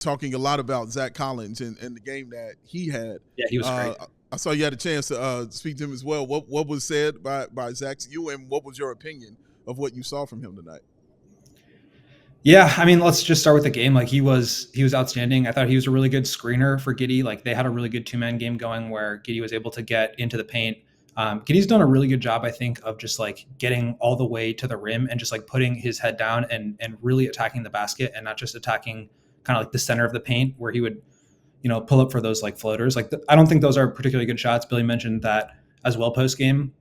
talking a lot about Zach Collins and the game that he had. Yeah, he was great. I saw you had a chance to speak to him as well. What was said by Zach to you, and what was your opinion of what you saw from him tonight? Yeah, I mean, let's just start with the game. Like he was outstanding. I thought he was a really good screener for Giddey. Like they had a really good 2-man game going where Giddey was able to get into the paint. Giddey's done a really good job, I think, of just like getting all the way to the rim and just like putting his head down and really attacking the basket and not just attacking kind of like the center of the paint where he would, pull up for those like floaters. Like I don't think those are particularly good shots. Billy mentioned that as well post game.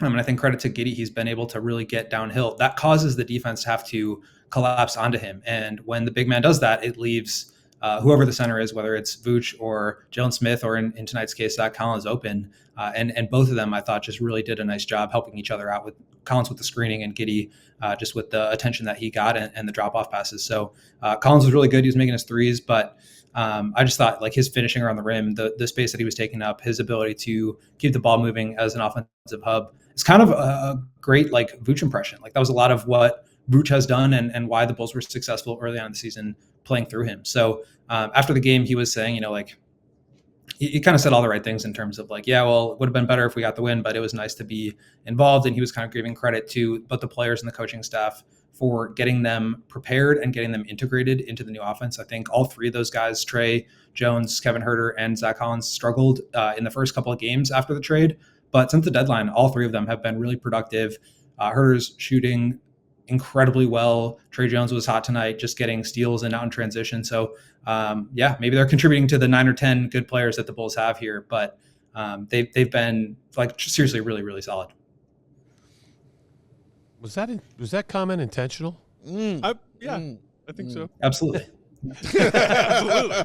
And I think credit to Giddey, he's been able to really get downhill. That causes the defense to have to collapse onto him. And when the big man does that, it leaves whoever the center is, whether it's Vooch or Jalen Smith or in tonight's case, Zach Collins open. And both of them, I thought, just really did a nice job helping each other out, with Collins with the screening and Giddey just with the attention that he got and the drop-off passes. So Collins was really good. He was making his threes, but I just thought like his finishing around the rim, the space that he was taking up, his ability to keep the ball moving as an offensive hub, it's kind of a great like Vooch impression. Like that was a lot of what Vooch has done and why the Bulls were successful early on in the season playing through him. So after the game, he was saying, like he kind of said all the right things in terms of like, yeah, well, it would have been better if we got the win, but it was nice to be involved. And he was kind of giving credit to both the players and the coaching staff for getting them prepared and getting them integrated into the new offense. I think all three of those guys, Trey Jones, Kevin Huerter, and Zach Collins, struggled in the first couple of games after the trade. But since the deadline, all three of them have been really productive. Huerter's shooting incredibly well. Trey Jones was hot tonight, just getting steals and out in transition. So, maybe they're contributing to the 9 or 10 good players that the Bulls have here. But they've been like seriously really, really solid. Was that comment intentional? I think so. Absolutely. Absolutely.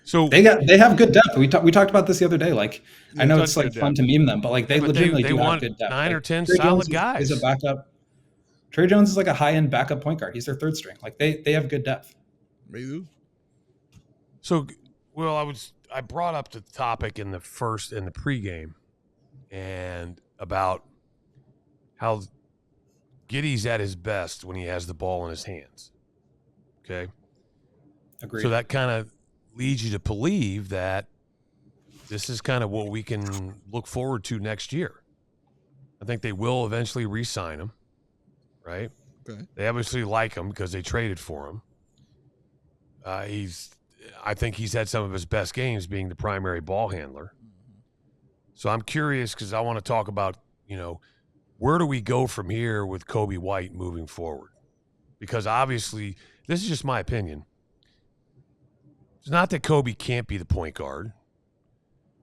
So they have good depth. We talked about this the other day. Like I know it's like fun depth. to meme them, but like they legitimately do have good depth. 9 or 10 Trey solid Jones guys. is a backup. Trey Jones is like a high-end backup point guard. He's their third string. Like they have good depth. Maybe. So, well, I brought up the topic in the pregame and about how Giddey's at his best when he has the ball in his hands. Okay. Agreed. So that kind of leads you to believe that this is kind of what we can look forward to next year. I think they will eventually re-sign him, right? Okay. They obviously like him because they traded for him. I think he's had some of his best games being the primary ball handler. So I'm curious because I want to talk about, where do we go from here with Coby White moving forward? Because obviously, this is just my opinion. It's not that Coby can't be the point guard,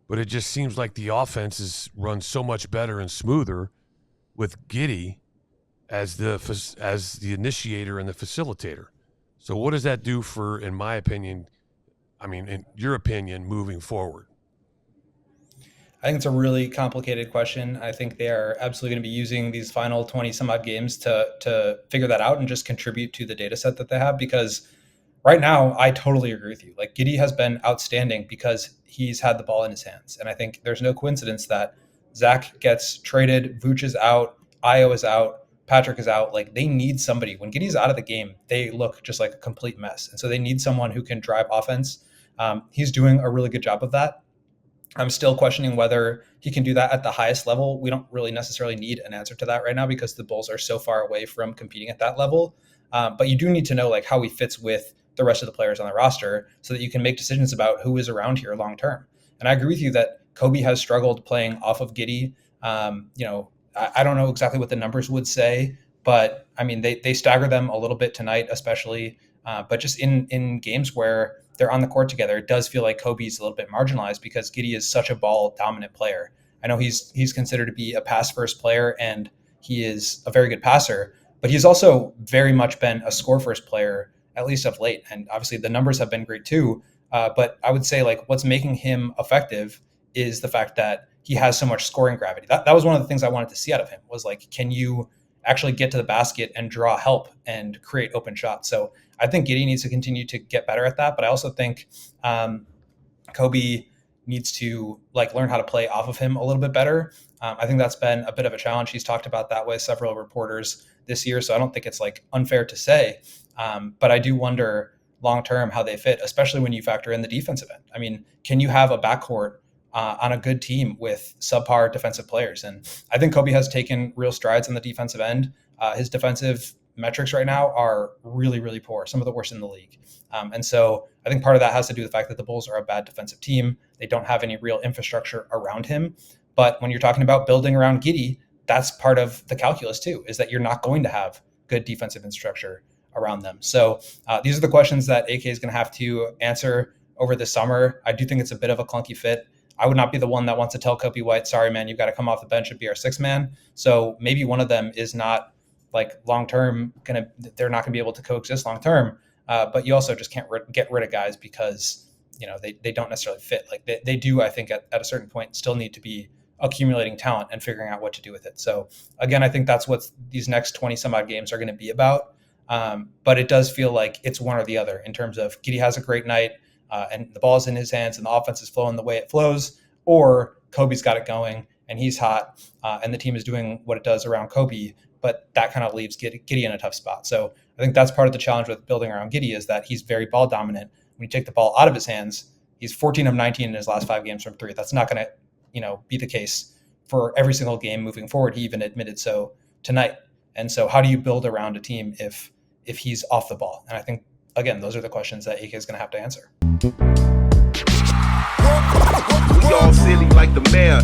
but it just seems like the offense is run so much better and smoother with Giddey as the initiator and the facilitator. So what does that do for, in my opinion, in your opinion, moving forward? I think it's a really complicated question. I think they are absolutely going to be using these final 20 some odd games to figure that out and just contribute to the data set that they have. Because right now, I totally agree with you. Like Giddey has been outstanding because he's had the ball in his hands. And I think there's no coincidence that Zach gets traded, Vooch is out, Ayo is out, Patrick is out. Like they need somebody. When Giddey's out of the game, they look just like a complete mess. And so they need someone who can drive offense. He's doing a really good job of that. I'm still questioning whether he can do that at the highest level. We don't really necessarily need an answer to that right now because the Bulls are so far away from competing at that level. But you do need to know like how he fits with the rest of the players on the roster so that you can make decisions about who is around here long term. And I agree with you that Coby has struggled playing off of Giddey. I don't know exactly what the numbers would say, but I mean, they stagger them a little bit tonight, especially. But just in games where they're on the court together, it does feel like Coby's a little bit marginalized because Giddey is such a ball dominant player. I know he's considered to be a pass first player and he is a very good passer, but he's also very much been a score first player, at least of late. And obviously the numbers have been great too. But I would say like what's making him effective is the fact that he has so much scoring gravity. That was one of the things I wanted to see out of him was like, can you actually get to the basket and draw help and create open shots? So I think Giddey needs to continue to get better at that. But I also think Coby needs to like learn how to play off of him a little bit better. I think that's been a bit of a challenge. He's talked about that with several reporters this year, so I don't think it's like unfair to say. But I do wonder long-term how they fit, especially when you factor in the defensive end. I mean, can you have a backcourt on a good team with subpar defensive players? And I think Coby has taken real strides on the defensive end. His defensive metrics right now are really, really poor, some of the worst in the league. And so I think part of that has to do with the fact that the Bulls are a bad defensive team. They don't have any real infrastructure around him. But when you're talking about building around Giddey, that's part of the calculus too, is that you're not going to have good defensive infrastructure around them. So these are the questions that AK is going to have to answer over the summer. I do think it's a bit of a clunky fit. I would not be the one that wants to tell Coby White, sorry, man, you've got to come off the bench and be our sixth man. So maybe one of them is not like long-term they're not gonna be able to coexist long-term. But you also just can't get rid of guys because, they don't necessarily fit. Like they do, I think at a certain point still need to be accumulating talent and figuring out what to do with it. So again, I think that's what these next 20 some odd games are going to be about. But it does feel like it's one or the other in terms of Giddey has a great night and the ball's in his hands and the offense is flowing the way it flows, or Coby's got it going and he's hot and the team is doing what it does around Coby, but that kind of leaves Giddey in a tough spot. So I think that's part of the challenge with building around Giddey is that he's very ball dominant. When you take the ball out of his hands, he's 14 of 19 in his last 5 games from 3. That's not going to be the case for every single game moving forward. He even admitted so tonight. And so how do you build around a team if he's off the ball? And I think, again, those are the questions that AK is going to have to answer. We all silly like the mayor.